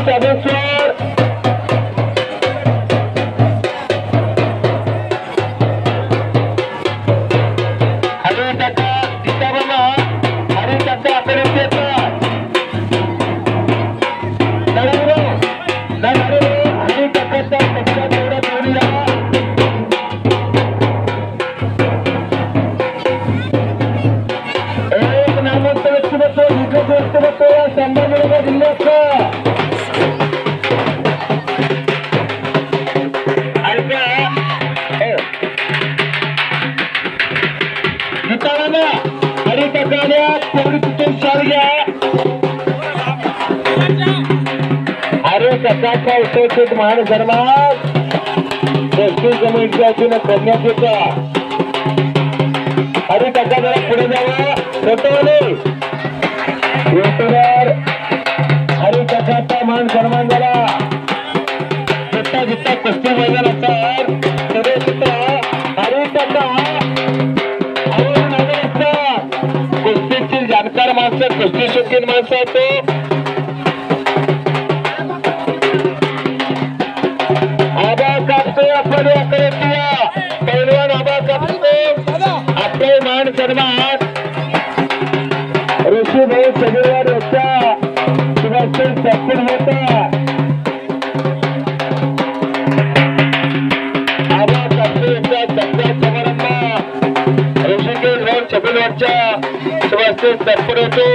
चाबेश्वर हरी टक्का सीतारामा हरी टक्का अतिरिक्त हरी टक्काचा टक्का तेवढा जोडीला एक नामवंत व्यक्तिमत्व विशेष व्यक्तिमत्व या संभाजीनगर जिल्ह्याचं सीतारामा हरी टक्काने तेवढी तिथून शाल घ्या हरे टक्काचा उपस्थित महान धर्मात दक्षिण कमिटीच्या वतीनं करण्यात येता हरी टक्का जरा पुढे जावा फोटोवाले युट्यूबर हरी टक्काचा मान सन्मान झाला जित्ता जित्ता कुस्ती मैदान असतात सगळे सुद्धा हरी टक्का कुस्तीची जाणकार माणसं कुस्ती शौकीन माणसं होतो आबा कापतो आपण पैलवान आबा कापतो आपले मान सन्मान ऋषीभाऊ सगळेवार होता सुभाषचंद्र सपूर होता आबा कापतो यांचा सगळा समारंभ ऋषिकेश भाऊ छबीलवारच्या सुभाषचंद्र सपूर होतो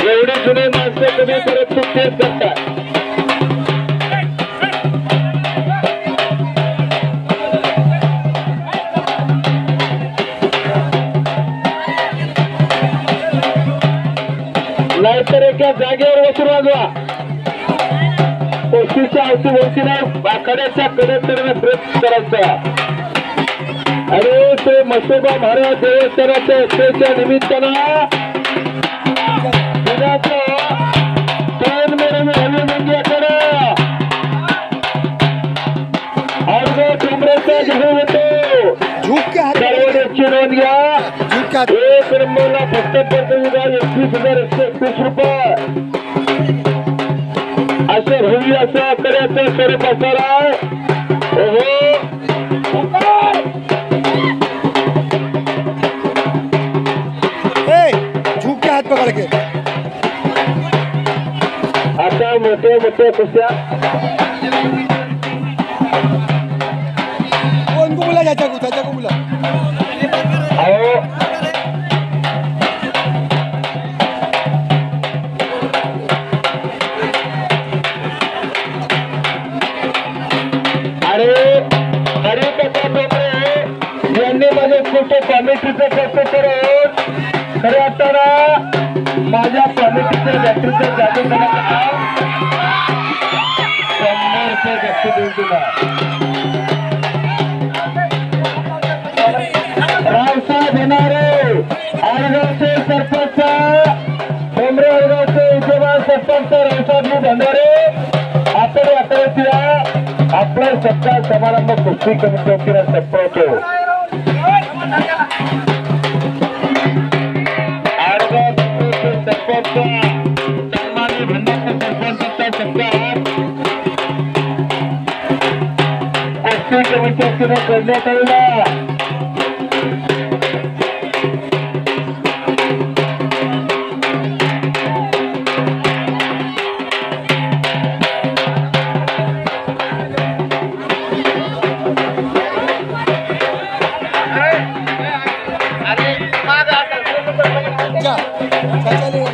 एवढे जुने माणसं कमी करत तेच करतात नाहीतर एका जागेवर बसून वाजवा कुस्तीच्या अवतीभोवतीने आखाड्याच्या कडेकडे प्रयत्न करायचा आणि ते मसोबा महाराज देवस्थानाच्या यात्रेच्या निमित्तानं तीन महिने में हवी मंदियाकडे अर्ध कमरेचा जाहीर होतो सर्वांची नोंद घ्या एक नंबरला फक्त प्रतिनिधा 21,131 रुपये असे होईल असं आकड्याचं स्वरूप असणार आहे झुक के हाथ पकड़ के आता मोठे मोठे कुस्त्या उनको बुला चाचा को बुला आओ अरे हरी टक्का डोंगरे यांनी माझे कुठे कमिटीचं कष्ट करून खरे असताना माझ्या कमिटीच्या व्यक्तीचं जादू करण्याचं 100 रुपये व्यक्ती देऊन दिला रावसाहेब येणारे आडगावचे सरपंच डोंगरे आडगावचे विद्यमान सरपंच रावसाहेब भंडारे आपण आपला सत्कार समारंभ कुस्ती कमिटी वतीने संपवतो सरपंच सन्माननीय भंडारचे सरपंचाचा सत्कार कुस्ती कमिटी वतीने करण्यात आलेला चाचा